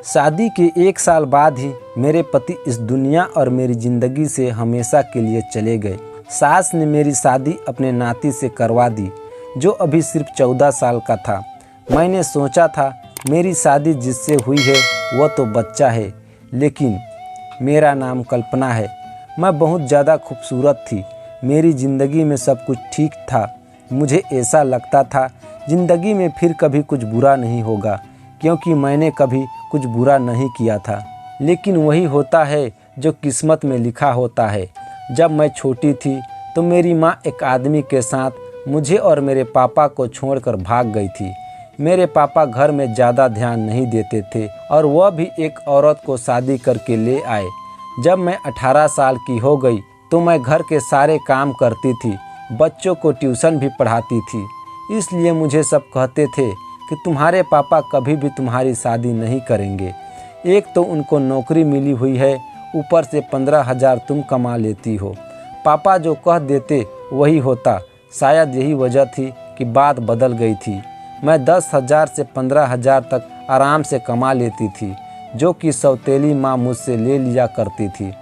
शादी के 1 साल बाद ही मेरे पति इस दुनिया और मेरी ज़िंदगी से हमेशा के लिए चले गए। सास ने मेरी शादी अपने नाती से करवा दी, जो अभी सिर्फ 14 साल का था। मैंने सोचा था मेरी शादी जिससे हुई है वह तो बच्चा है, लेकिन मेरा नाम कल्पना है। मैं बहुत ज़्यादा खूबसूरत थी। मेरी ज़िंदगी में सब कुछ ठीक था। मुझे ऐसा लगता था ज़िंदगी में फिर कभी कुछ बुरा नहीं होगा, क्योंकि मैंने कभी कुछ बुरा नहीं किया था। लेकिन वही होता है जो किस्मत में लिखा होता है। जब मैं छोटी थी तो मेरी माँ एक आदमी के साथ मुझे और मेरे पापा को छोड़कर भाग गई थी। मेरे पापा घर में ज़्यादा ध्यान नहीं देते थे और वह भी एक औरत को शादी करके ले आए। जब मैं 18 साल की हो गई तो मैं घर के सारे काम करती थी, बच्चों को ट्यूशन भी पढ़ाती थी। इसलिए मुझे सब कहते थे कि तुम्हारे पापा कभी भी तुम्हारी शादी नहीं करेंगे। एक तो उनको नौकरी मिली हुई है, ऊपर से 15,000 तुम कमा लेती हो। पापा जो कह देते वही होता। शायद यही वजह थी कि बात बदल गई थी। मैं 10,000 से 15,000 तक आराम से कमा लेती थी, जो कि सौतेली माँ मुझसे ले लिया करती थी।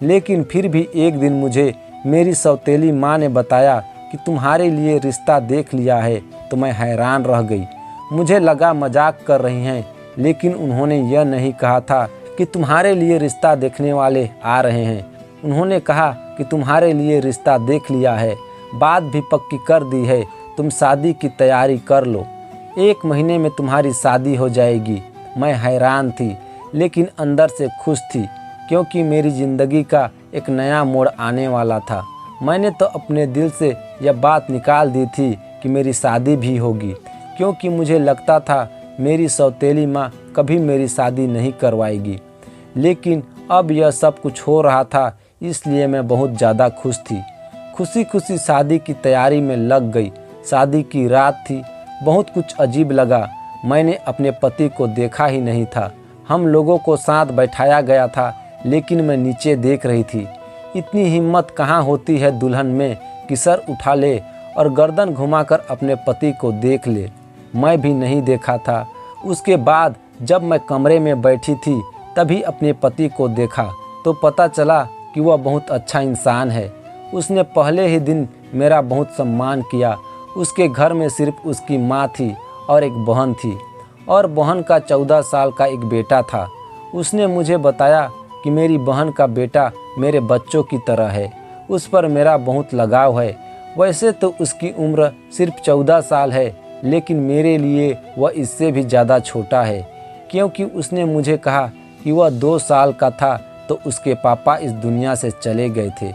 लेकिन फिर भी एक दिन मुझे मेरी सौतेली माँ ने बताया कि तुम्हारे लिए रिश्ता देख लिया है, तो मैं हैरान रह गई। मुझे लगा मजाक कर रही हैं, लेकिन उन्होंने यह नहीं कहा था कि तुम्हारे लिए रिश्ता देखने वाले आ रहे हैं। उन्होंने कहा कि तुम्हारे लिए रिश्ता देख लिया है, बात भी पक्की कर दी है, तुम शादी की तैयारी कर लो, 1 महीने में तुम्हारी शादी हो जाएगी। मैं हैरान थी, लेकिन अंदर से खुश थी, क्योंकि मेरी ज़िंदगी का एक नया मोड़ आने वाला था। मैंने तो अपने दिल से यह बात निकाल दी थी कि मेरी शादी भी होगी, क्योंकि मुझे लगता था मेरी सौतेली माँ कभी मेरी शादी नहीं करवाएगी। लेकिन अब यह सब कुछ हो रहा था, इसलिए मैं बहुत ज़्यादा खुश थी। खुशी खुशी शादी की तैयारी में लग गई। शादी की रात थी। बहुत कुछ अजीब लगा। मैंने अपने पति को देखा ही नहीं था। हम लोगों को साथ बैठाया गया था, लेकिन मैं नीचे देख रही थी। इतनी हिम्मत कहाँ होती है दुल्हन में कि सर उठा ले और गर्दन घुमाकर अपने पति को देख ले। मैं भी नहीं देखा था। उसके बाद जब मैं कमरे में बैठी थी, तभी अपने पति को देखा तो पता चला कि वह बहुत अच्छा इंसान है। उसने पहले ही दिन मेरा बहुत सम्मान किया। उसके घर में सिर्फ उसकी माँ थी और एक बहन थी, और बहन का 14 साल का एक बेटा था। उसने मुझे बताया कि मेरी बहन का बेटा मेरे बच्चों की तरह है, उस पर मेरा बहुत लगाव है। वैसे तो उसकी उम्र सिर्फ 14 साल है, लेकिन मेरे लिए वह इससे भी ज़्यादा छोटा है, क्योंकि उसने मुझे कहा कि वह 2 साल का था तो उसके पापा इस दुनिया से चले गए थे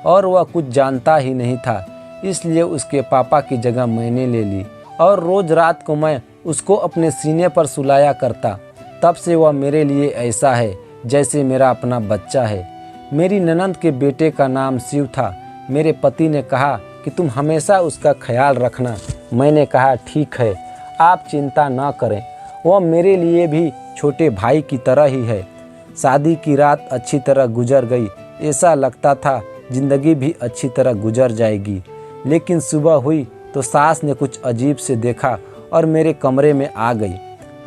और वह कुछ जानता ही नहीं था। इसलिए उसके पापा की जगह मैंने ले ली और रोज़ रात को मैं उसको अपने सीने पर सुलाया करता। तब से वह मेरे लिए ऐसा है जैसे मेरा अपना बच्चा है। मेरी ननंद के बेटे का नाम शिव था। मेरे पति ने कहा कि तुम हमेशा उसका ख्याल रखना। मैंने कहा ठीक है, आप चिंता ना करें, वह मेरे लिए भी छोटे भाई की तरह ही है। शादी की रात अच्छी तरह गुजर गई। ऐसा लगता था ज़िंदगी भी अच्छी तरह गुजर जाएगी। लेकिन सुबह हुई तो सास ने कुछ अजीब से देखा और मेरे कमरे में आ गई।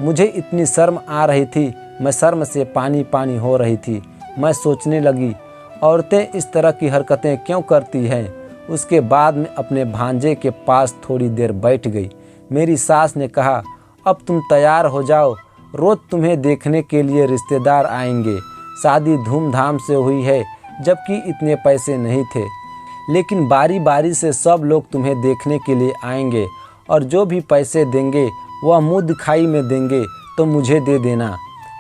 मुझे इतनी शर्म आ रही थी, मैं शर्म से पानी पानी हो रही थी। मैं सोचने लगी, औरतें इस तरह की हरकतें क्यों करती हैं। उसके बाद में अपने भांजे के पास थोड़ी देर बैठ गई। मेरी सास ने कहा, अब तुम तैयार हो जाओ, रोज़ तुम्हें देखने के लिए रिश्तेदार आएंगे। शादी धूमधाम से हुई है, जबकि इतने पैसे नहीं थे, लेकिन बारी बारी से सब लोग तुम्हें देखने के लिए आएंगे, और जो भी पैसे देंगे वह मुँह दिखाई में देंगे तो मुझे दे देना।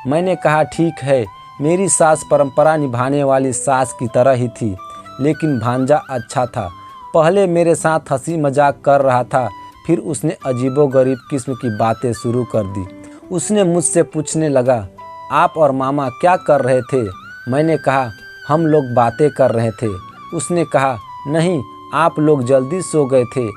मैंने कहा ठीक है। मेरी सास परंपरा निभाने वाली सास की तरह ही थी, लेकिन भांजा अच्छा था। पहले मेरे साथ हंसी मजाक कर रहा था, फिर उसने अजीबोगरीब किस्म की बातें शुरू कर दी। उसने मुझसे पूछने लगा, आप और मामा क्या कर रहे थे। मैंने कहा, हम लोग बातें कर रहे थे। उसने कहा, नहीं, आप लोग जल्दी सो गए थे,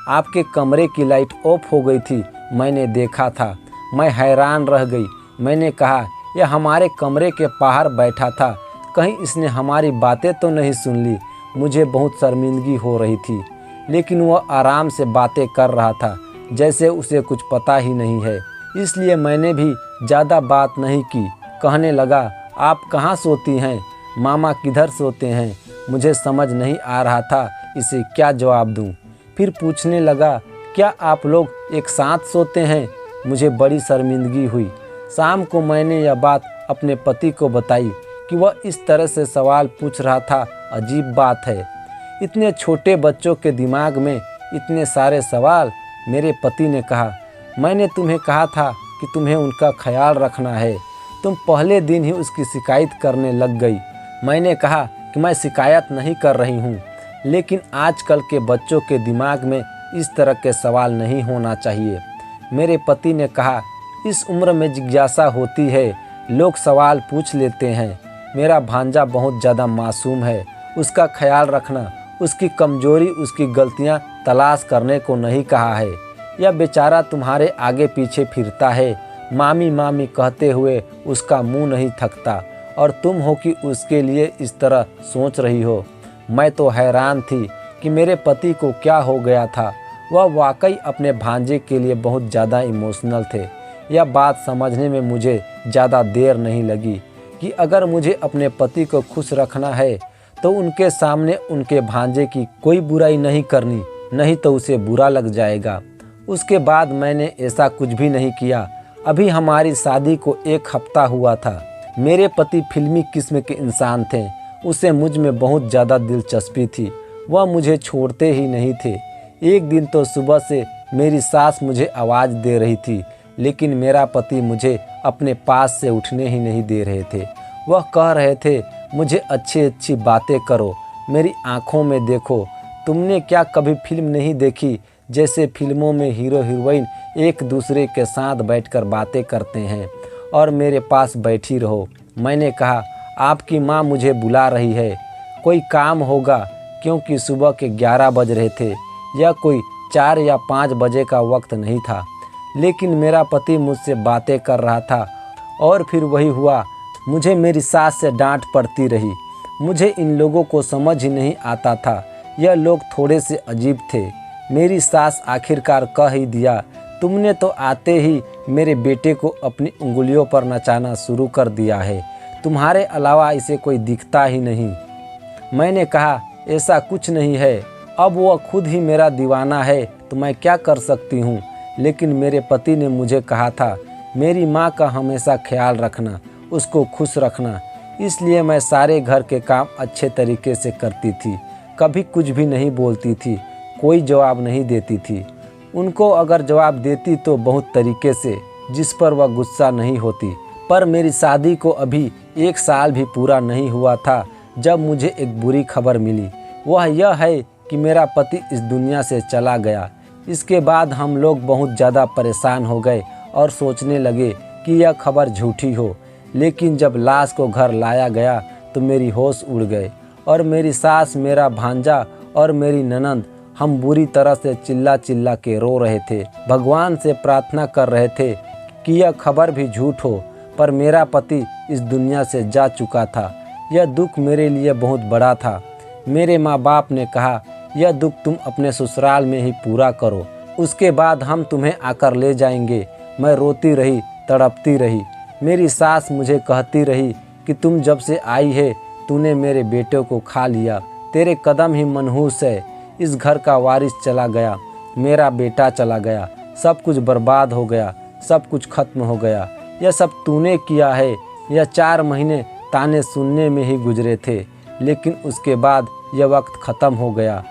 आपके कमरे की लाइट ऑफ हो गई थी, मैंने देखा था। मैं हैरान रह गई। मैंने कहा, यह हमारे कमरे के बाहर बैठा था, कहीं इसने हमारी बातें तो नहीं सुन ली। मुझे बहुत शर्मिंदगी हो रही थी, लेकिन वह आराम से बातें कर रहा था, जैसे उसे कुछ पता ही नहीं है। इसलिए मैंने भी ज़्यादा बात नहीं की। कहने लगा, आप कहाँ सोती हैं? मामा किधर सोते हैं? मुझे समझ नहीं आ रहा था इसे क्या जवाब दूं। फिर पूछने लगा, क्या आप लोग एक साथ सोते हैं? मुझे बड़ी शर्मिंदगी हुई। शाम को मैंने यह बात अपने पति को बताई कि वह इस तरह से सवाल पूछ रहा था। अजीब बात है, इतने छोटे बच्चों के दिमाग में इतने सारे सवाल। मेरे पति ने कहा, मैंने तुम्हें कहा था कि तुम्हें उनका ख्याल रखना है, तुम पहले दिन ही उसकी शिकायत करने लग गई। मैंने कहा कि मैं शिकायत नहीं कर रही हूँ, लेकिन आजकल के बच्चों के दिमाग में इस तरह के सवाल नहीं होना चाहिए। मेरे पति ने कहा, इस उम्र में जिज्ञासा होती है, लोग सवाल पूछ लेते हैं। मेरा भांजा बहुत ज़्यादा मासूम है, उसका ख्याल रखना, उसकी कमजोरी, उसकी गलतियां तलाश करने को नहीं कहा है। यह बेचारा तुम्हारे आगे पीछे फिरता है, मामी मामी कहते हुए उसका मुंह नहीं थकता, और तुम हो कि उसके लिए इस तरह सोच रही हो। मैं तो हैरान थी कि मेरे पति को क्या हो गया था। वह वाकई अपने भांजे के लिए बहुत ज़्यादा इमोशनल थे। यह बात समझने में मुझे ज़्यादा देर नहीं लगी कि अगर मुझे अपने पति को खुश रखना है तो उनके सामने उनके भांजे की कोई बुराई नहीं करनी, नहीं तो उसे बुरा लग जाएगा। उसके बाद मैंने ऐसा कुछ भी नहीं किया। अभी हमारी शादी को 1 हफ्ता हुआ था। मेरे पति फिल्मी किस्म के इंसान थे, उसे मुझ में बहुत ज़्यादा दिलचस्पी थी। वह मुझे छोड़ते ही नहीं थे। एक दिन तो सुबह से मेरी सास मुझे आवाज़ दे रही थी, लेकिन मेरा पति मुझे अपने पास से उठने ही नहीं दे रहे थे। वह कह रहे थे, मुझे अच्छी अच्छी बातें करो, मेरी आँखों में देखो। तुमने क्या कभी फिल्म नहीं देखी जैसे फिल्मों में हीरो हीरोइन एक दूसरे के साथ बैठकर बातें करते हैं और मेरे पास बैठी रहो। मैंने कहा, आपकी माँ मुझे बुला रही है, कोई काम होगा, क्योंकि सुबह के 11 बज रहे थे। यह कोई 4 या 5 बजे का वक्त नहीं था। लेकिन मेरा पति मुझसे बातें कर रहा था और फिर वही हुआ। मुझे मेरी सास से डांट पड़ती रही। मुझे इन लोगों को समझ ही नहीं आता था। यह लोग थोड़े से अजीब थे। मेरी सास आखिरकार कह ही दिया, तुमने तो आते ही मेरे बेटे को अपनी उंगलियों पर नचाना शुरू कर दिया है, तुम्हारे अलावा इसे कोई दिखता ही नहीं। मैंने कहा, ऐसा कुछ नहीं है, अब वह खुद ही मेरा दीवाना है तो मैं क्या कर सकती हूँ। लेकिन मेरे पति ने मुझे कहा था, मेरी माँ का हमेशा ख्याल रखना, उसको खुश रखना। इसलिए मैं सारे घर के काम अच्छे तरीके से करती थी, कभी कुछ भी नहीं बोलती थी, कोई जवाब नहीं देती थी। उनको अगर जवाब देती तो बहुत तरीके से, जिस पर वह गुस्सा नहीं होती। पर मेरी शादी को अभी 1 साल भी पूरा नहीं हुआ था जब मुझे एक बुरी खबर मिली। वह यह है कि मेरा पति इस दुनिया से चला गया। इसके बाद हम लोग बहुत ज़्यादा परेशान हो गए और सोचने लगे कि यह खबर झूठी हो। लेकिन जब लाश को घर लाया गया तो मेरी होश उड़ गए और मेरी सास, मेरा भांजा और मेरी ननंद, हम बुरी तरह से चिल्ला चिल्ला के रो रहे थे। भगवान से प्रार्थना कर रहे थे कि यह खबर भी झूठ हो। पर मेरा पति इस दुनिया से जा चुका था। यह दुख मेरे लिए बहुत बड़ा था। मेरे माँ बाप ने कहा, यह दुख तुम अपने ससुराल में ही पूरा करो, उसके बाद हम तुम्हें आकर ले जाएंगे। मैं रोती रही, तड़पती रही। मेरी सास मुझे कहती रही कि तुम जब से आई है तूने मेरे बेटे को खा लिया, तेरे कदम ही मनहूस है। इस घर का वारिस चला गया, मेरा बेटा चला गया, सब कुछ बर्बाद हो गया, सब कुछ खत्म हो गया। यह सब तूने किया है। यह 4 महीने ताने सुनने में ही गुजरे थे, लेकिन उसके बाद यह वक्त ख़त्म हो गया।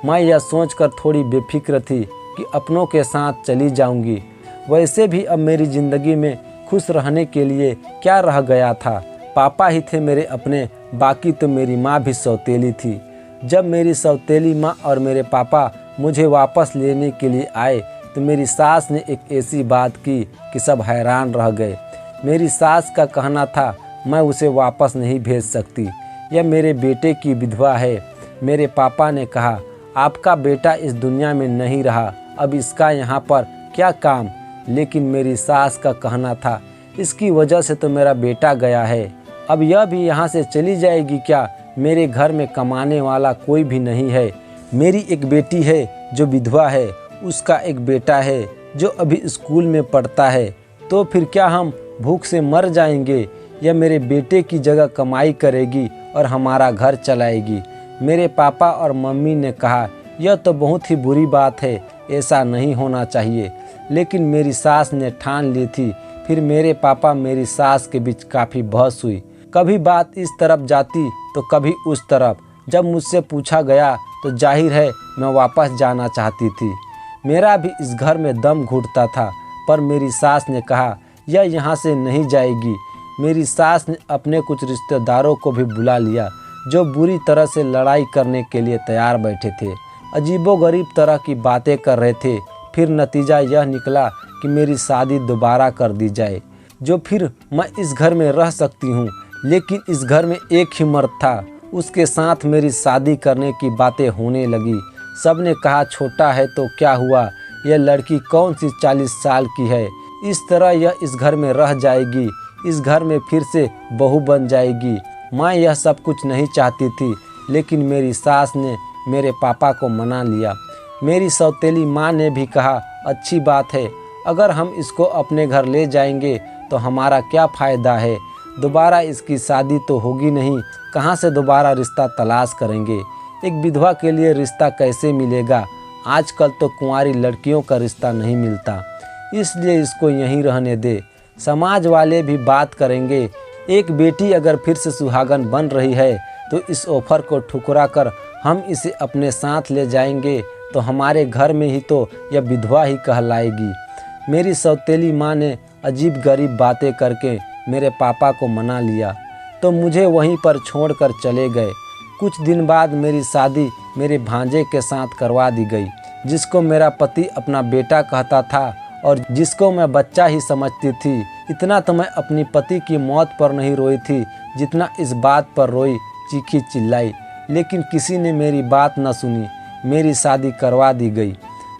मैं यह सोचकर थोड़ी बेफिक्र थी कि अपनों के साथ चली जाऊंगी। वैसे भी अब मेरी ज़िंदगी में खुश रहने के लिए क्या रह गया था। पापा ही थे मेरे अपने, बाकी तो मेरी माँ भी सौतेली थी। जब मेरी सौतेली माँ और मेरे पापा मुझे वापस लेने के लिए आए तो मेरी सास ने एक ऐसी बात की कि सब हैरान रह गए। मेरी सास का कहना था, मैं उसे वापस नहीं भेज सकती, यह मेरे बेटे की विधवा है। मेरे पापा ने कहा, आपका बेटा इस दुनिया में नहीं रहा, अब इसका यहाँ पर क्या काम। लेकिन मेरी सास का कहना था, इसकी वजह से तो मेरा बेटा गया है, अब यह भी यहाँ से चली जाएगी क्या। मेरे घर में कमाने वाला कोई भी नहीं है। मेरी एक बेटी है जो विधवा है, उसका एक बेटा है जो अभी स्कूल में पढ़ता है। तो फिर क्या हम भूख से मर जाएंगे या मेरे बेटे की जगह कमाई करेगी और हमारा घर चलाएगी। मेरे पापा और मम्मी ने कहा, यह तो बहुत ही बुरी बात है, ऐसा नहीं होना चाहिए। लेकिन मेरी सास ने ठान ली थी। फिर मेरे पापा मेरी सास के बीच काफ़ी बहस हुई। कभी बात इस तरफ जाती तो कभी उस तरफ। जब मुझसे पूछा गया तो जाहिर है मैं वापस जाना चाहती थी। मेरा भी इस घर में दम घुटता था, पर मेरी सास ने कहा यह यहाँ से नहीं जाएगी। मेरी सास ने अपने कुछ रिश्तेदारों को भी बुला लिया जो बुरी तरह से लड़ाई करने के लिए तैयार बैठे थे। अजीबोगरीब तरह की बातें कर रहे थे। फिर नतीजा यह निकला कि मेरी शादी दोबारा कर दी जाए, जो फिर मैं इस घर में रह सकती हूँ। लेकिन इस घर में एक ही मर्द था, उसके साथ मेरी शादी करने की बातें होने लगी। सब ने कहा छोटा है तो क्या हुआ, यह लड़की कौन सी 40 साल की है, इस तरह यह इस घर में रह जाएगी, इस घर में फिर से बहू बन जाएगी। मैं यह सब कुछ नहीं चाहती थी, लेकिन मेरी सास ने मेरे पापा को मना लिया। मेरी सौतेली माँ ने भी कहा अच्छी बात है, अगर हम इसको अपने घर ले जाएंगे तो हमारा क्या फ़ायदा है, दोबारा इसकी शादी तो होगी नहीं, कहाँ से दोबारा रिश्ता तलाश करेंगे। एक विधवा के लिए रिश्ता कैसे मिलेगा, आजकल तो कुंवारी लड़कियों का रिश्ता नहीं मिलता, इसलिए इसको यहीं रहने दे। समाज वाले भी बात करेंगे। एक बेटी अगर फिर से सुहागन बन रही है तो इस ऑफर को ठुकरा कर हम इसे अपने साथ ले जाएंगे तो हमारे घर में ही तो यह विधवा ही कहलाएगी। मेरी सौतेली माँ ने अजीब गरीब बातें करके मेरे पापा को मना लिया तो मुझे वहीं पर छोड़कर चले गए। कुछ दिन बाद मेरी शादी मेरे भांजे के साथ करवा दी गई, जिसको मेरा पति अपना बेटा कहता था और जिसको मैं बच्चा ही समझती थी। इतना तो मैं अपनी पति की मौत पर नहीं रोई थी जितना इस बात पर रोई, चीखी चिल्लाई, लेकिन किसी ने मेरी बात न सुनी। मेरी शादी करवा दी गई।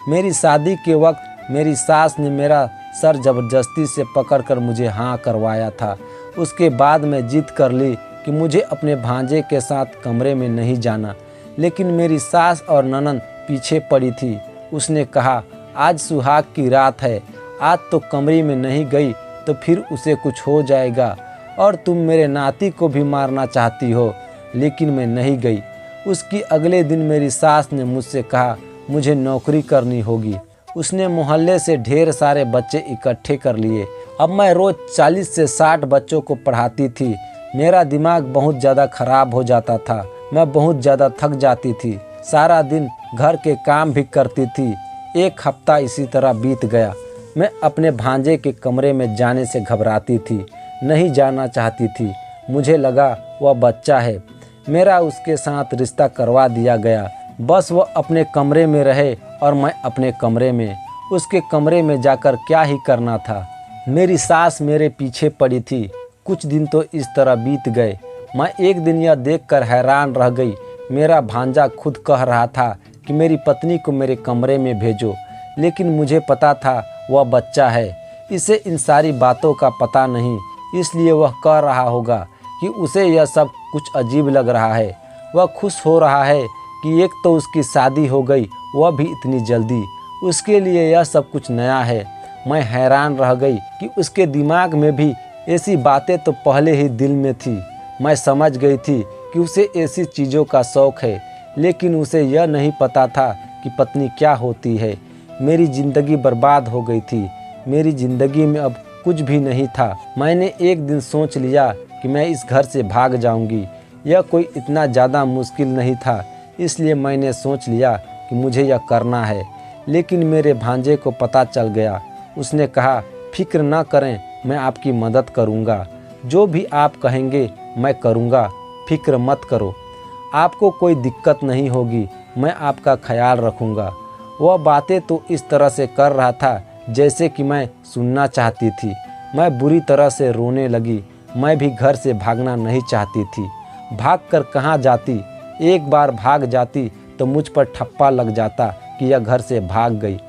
मेरी शादी के वक्त मेरी सास ने मेरा सर जबरदस्ती से पकड़कर मुझे हाँ करवाया था। उसके बाद मैं जिद कर ली कि मुझे अपने भांजे के साथ कमरे में नहीं जाना, लेकिन मेरी सास और ननद पीछे पड़ी थी। उसने कहा आज सुहाग की रात है, आज तो कमरे में नहीं गई तो फिर उसे कुछ हो जाएगा और तुम मेरे नाती को भी मारना चाहती हो। लेकिन मैं नहीं गई। उसकी अगले दिन मेरी सास ने मुझसे कहा मुझे नौकरी करनी होगी। उसने मोहल्ले से ढेर सारे बच्चे इकट्ठे कर लिए। अब मैं रोज़ 40 से 60 बच्चों को पढ़ाती थी। मेरा दिमाग बहुत ज़्यादा खराब हो जाता था। मैं बहुत ज़्यादा थक जाती थी। सारा दिन घर के काम भी करती थी। एक हफ्ता इसी तरह बीत गया। मैं अपने भांजे के कमरे में जाने से घबराती थी, नहीं जाना चाहती थी। मुझे लगा वह बच्चा है। मेरा उसके साथ रिश्ता करवा दिया गया। बस वह अपने कमरे में रहे और मैं अपने कमरे में। उसके कमरे में जाकर क्या ही करना था। मेरी सास मेरे पीछे पड़ी थी। कुछ दिन तो इस तरह बीत गए। मैं एक दिन यह देखकर हैरान रह गई। मेरा भांजा खुद कह रहा था कि मेरी पत्नी को मेरे कमरे में भेजो, लेकिन मुझे पता था वह बच्चा है। इसे इन सारी बातों का पता नहीं, इसलिए वह कह रहा होगा कि उसे यह सब कुछ अजीब लग रहा है। वह खुश हो रहा है कि एक तो उसकी शादी हो गई, वह भी इतनी जल्दी। उसके लिए यह सब कुछ नया है। मैं हैरान रह गई कि उसके दिमाग में भी ऐसी बातें तो पहले ही दिल में थी। मैं समझ गई थी कि उसे ऐसी चीज़ों का शौक़ है, लेकिन उसे यह नहीं पता था कि पत्नी क्या होती है। मेरी ज़िंदगी बर्बाद हो गई थी। मेरी ज़िंदगी में अब कुछ भी नहीं था। मैंने एक दिन सोच लिया कि मैं इस घर से भाग जाऊंगी। यह कोई इतना ज़्यादा मुश्किल नहीं था, इसलिए मैंने सोच लिया कि मुझे यह करना है। लेकिन मेरे भांजे को पता चल गया। उसने कहा फिक्र ना करें, मैं आपकी मदद करूंगा। जो भी आप कहेंगे मैं करूंगा, फिक्र मत करो। आपको कोई दिक्कत नहीं होगी, मैं आपका ख्याल रखूंगा। वह बातें तो इस तरह से कर रहा था जैसे कि मैं सुनना चाहती थी। मैं बुरी तरह से रोने लगी। मैं भी घर से भागना नहीं चाहती थी। भागकर कहाँ जाती? एक बार भाग जाती तो मुझ पर ठप्पा लग जाता कि यह घर से भाग गई।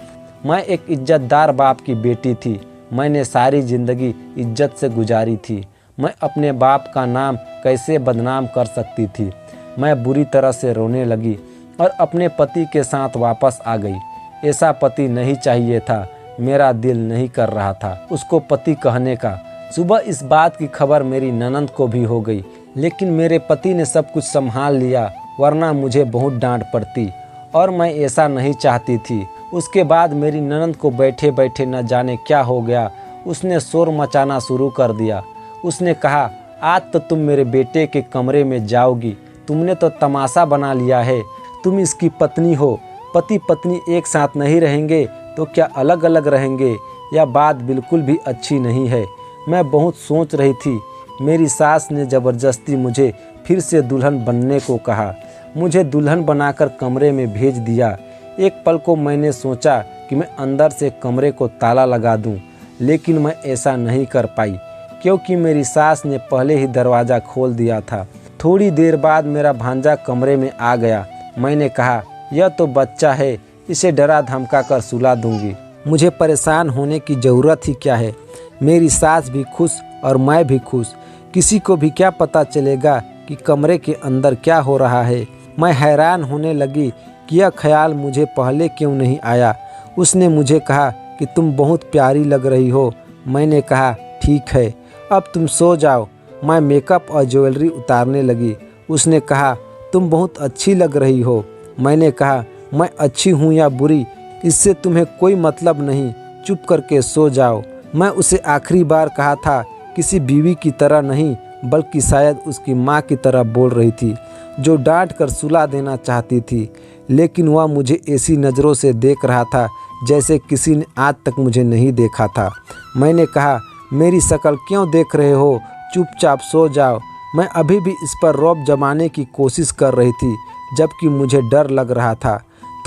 मैं एक इज्जतदार बाप की बेटी थी। मैंने सारी ज़िंदगी इज्जत से गुजारी थी। मैं अपने बाप का नाम कैसे बदनाम कर सकती थी? मैं बुरी तरह से रोने लगी और अपने पति के साथ वापस आ गई। ऐसा पति नहीं चाहिए था। मेरा दिल नहीं कर रहा था उसको पति कहने का, सुबह इस बात की खबर मेरी ननद को भी हो गई, लेकिन मेरे पति ने सब कुछ संभाल लिया, वरना मुझे बहुत डांट पड़ती और मैं ऐसा नहीं चाहती थी। उसके बाद मेरी ननद को बैठे बैठे न जाने क्या हो गया, उसने शोर मचाना शुरू कर दिया। उसने कहा, आज तो तुम मेरे बेटे के कमरे में जाओगी, तुमने तो तमाशा बना लिया है, तुम इसकी पत्नी हो, पति पत्नी एक साथ नहीं रहेंगे तो क्या अलग अलग रहेंगे? यह बात बिल्कुल भी अच्छी नहीं है। मैं बहुत सोच रही थी। मेरी सास ने ज़बरदस्ती मुझे फिर से दुल्हन बनने को कहा, मुझे दुल्हन बनाकर कमरे में भेज दिया। एक पल को मैंने सोचा कि मैं अंदर से कमरे को ताला लगा दूं, लेकिन मैं ऐसा नहीं कर पाई क्योंकि मेरी सास ने पहले ही दरवाज़ा खोल दिया था। थोड़ी देर बाद मेरा भांजा कमरे में आ गया। मैंने कहा, यह तो बच्चा है, इसे डरा धमका कर सुला दूंगी। मुझे परेशान होने की ज़रूरत ही क्या है? मेरी सास भी खुश और मैं भी खुश। किसी को भी क्या पता चलेगा कि कमरे के अंदर क्या हो रहा है? मैं हैरान होने लगी कि यह ख्याल मुझे पहले क्यों नहीं आया। उसने मुझे कहा कि तुम बहुत प्यारी लग रही हो। मैंने कहा, ठीक है, अब तुम सो जाओ। मैं मेकअप और ज्वेलरी उतारने लगी। उसने कहा, तुम बहुत अच्छी लग रही हो। मैंने कहा, मैं अच्छी हूँ या बुरी, इससे तुम्हें कोई मतलब नहीं, चुप करके सो जाओ। मैं उसे आखिरी बार कहा था, किसी बीवी की तरह नहीं बल्कि शायद उसकी माँ की तरह बोल रही थी, जो डांट कर सुला देना चाहती थी। लेकिन वह मुझे ऐसी नज़रों से देख रहा था जैसे किसी ने आज तक मुझे नहीं देखा था। मैंने कहा, मेरी शक्ल क्यों देख रहे हो, चुपचाप सो जाओ। मैं अभी भी इस पर रौब जमाने की कोशिश कर रही थी, जबकि मुझे डर लग रहा था।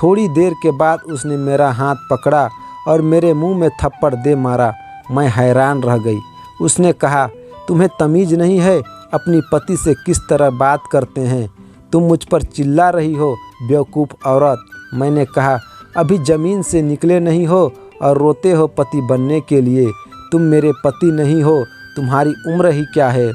थोड़ी देर के बाद उसने मेरा हाथ पकड़ा और मेरे मुंह में थप्पड़ दे मारा। मैं हैरान रह गई। उसने कहा, तुम्हें तमीज़ नहीं है, अपनी पति से किस तरह बात करते हैं? तुम मुझ पर चिल्ला रही हो, बेवकूफ़ औरत। मैंने कहा, अभी ज़मीन से निकले नहीं हो और रोते हो पति बनने के लिए। तुम मेरे पति नहीं हो, तुम्हारी उम्र ही क्या है?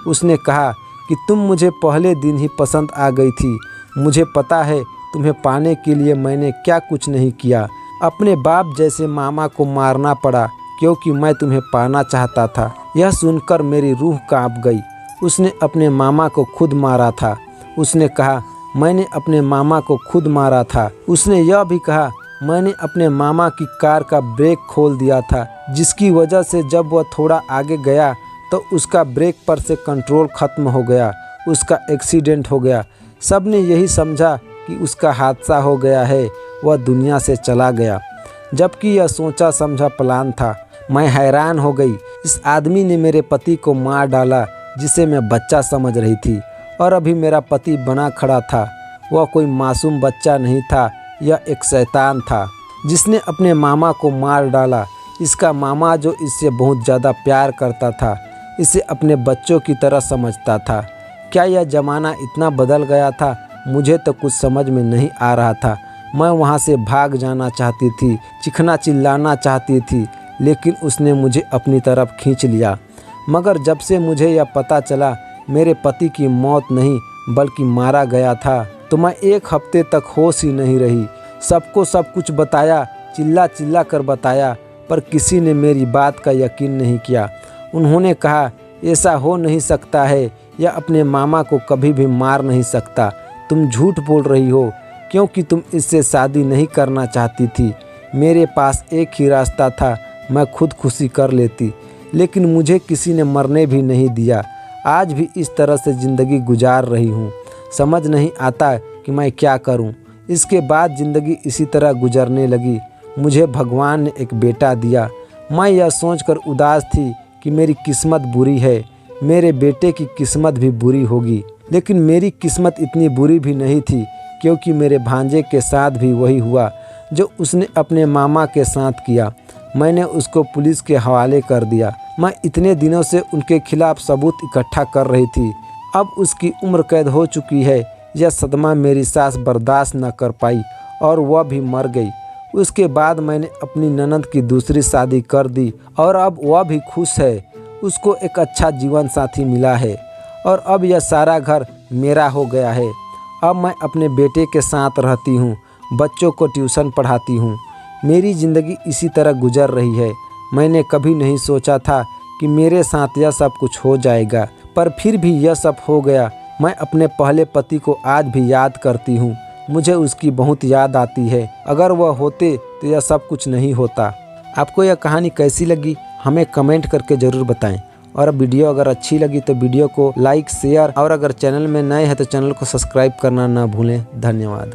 उसने कहा कि तुम मुझे पहले दिन ही पसंद आ गई थी। मुझे पता है तुम्हें पाने के लिए मैंने क्या कुछ नहीं किया। अपने बाप जैसे मामा को मारना पड़ा क्योंकि मैं तुम्हें पाना चाहता था। यह सुनकर मेरी रूह कांप गई। उसने अपने मामा को खुद मारा था। उसने कहा, मैंने अपने मामा को खुद मारा था। उसने यह भी कहा, मैंने अपने मामा की कार का ब्रेक खोल दिया था, जिसकी वजह से जब वह थोड़ा आगे गया तो उसका ब्रेक पर से कंट्रोल खत्म हो गया, उसका एक्सीडेंट हो गया। सब ने यही समझा कि उसका हादसा हो गया है, वह दुनिया से चला गया, जबकि यह सोचा समझा प्लान था। मैं हैरान हो गई। इस आदमी ने मेरे पति को मार डाला जिसे मैं बच्चा समझ रही थी, और अभी मेरा पति बना खड़ा था। वह कोई मासूम बच्चा नहीं था, यह एक शैतान था जिसने अपने मामा को मार डाला। इसका मामा जो इससे बहुत ज़्यादा प्यार करता था, इसे अपने बच्चों की तरह समझता था। क्या यह ज़माना इतना बदल गया था? मुझे तो कुछ समझ में नहीं आ रहा था। मैं वहाँ से भाग जाना चाहती थी, चीखना चिल्लाना चाहती थी, लेकिन उसने मुझे अपनी तरफ खींच लिया। मगर जब से मुझे यह पता चला मेरे पति की मौत नहीं बल्कि मारा गया था, तो मैं एक हफ्ते तक होश ही नहीं रही। सबको सब कुछ बताया, चिल्ला चिल्ला कर बताया, पर किसी ने मेरी बात का यकीन नहीं किया। उन्होंने कहा, ऐसा हो नहीं सकता है, यह अपने मामा को कभी भी मार नहीं सकता। तुम झूठ बोल रही हो, क्योंकि तुम इससे शादी नहीं करना चाहती थी। मेरे पास एक ही रास्ता था, मैं खुदकुशी कर लेती, लेकिन मुझे किसी ने मरने भी नहीं दिया। आज भी इस तरह से ज़िंदगी गुजार रही हूँ। समझ नहीं आता कि मैं क्या करूँ। इसके बाद ज़िंदगी इसी तरह गुजरने लगी। मुझे भगवान ने एक बेटा दिया। मैं यह सोचकर उदास थी कि मेरी किस्मत बुरी है, मेरे बेटे की किस्मत भी बुरी होगी। लेकिन मेरी किस्मत इतनी बुरी भी नहीं थी, क्योंकि मेरे भांजे के साथ भी वही हुआ जो उसने अपने मामा के साथ किया। मैंने उसको पुलिस के हवाले कर दिया। मैं इतने दिनों से उनके खिलाफ सबूत इकट्ठा कर रही थी। अब उसकी उम्र कैद हो चुकी है। यह सदमा मेरी सास बर्दाश्त न कर पाई और वह भी मर गई। उसके बाद मैंने अपनी ननद की दूसरी शादी कर दी और अब वह भी खुश है। उसको एक अच्छा जीवन साथी मिला है और अब यह सारा घर मेरा हो गया है। अब मैं अपने बेटे के साथ रहती हूँ, बच्चों को ट्यूशन पढ़ाती हूँ। मेरी ज़िंदगी इसी तरह गुजर रही है। मैंने कभी नहीं सोचा था कि मेरे साथ यह सब कुछ हो जाएगा, पर फिर भी यह सब हो गया। मैं अपने पहले पति को आज भी याद करती हूँ। मुझे उसकी बहुत याद आती है। अगर वह होते तो यह सब कुछ नहीं होता। आपको यह कहानी कैसी लगी हमें कमेंट करके ज़रूर बताएं। और वीडियो अगर अच्छी लगी तो वीडियो को लाइक, शेयर और अगर चैनल में नए हैं तो चैनल को सब्सक्राइब करना ना भूलें। धन्यवाद।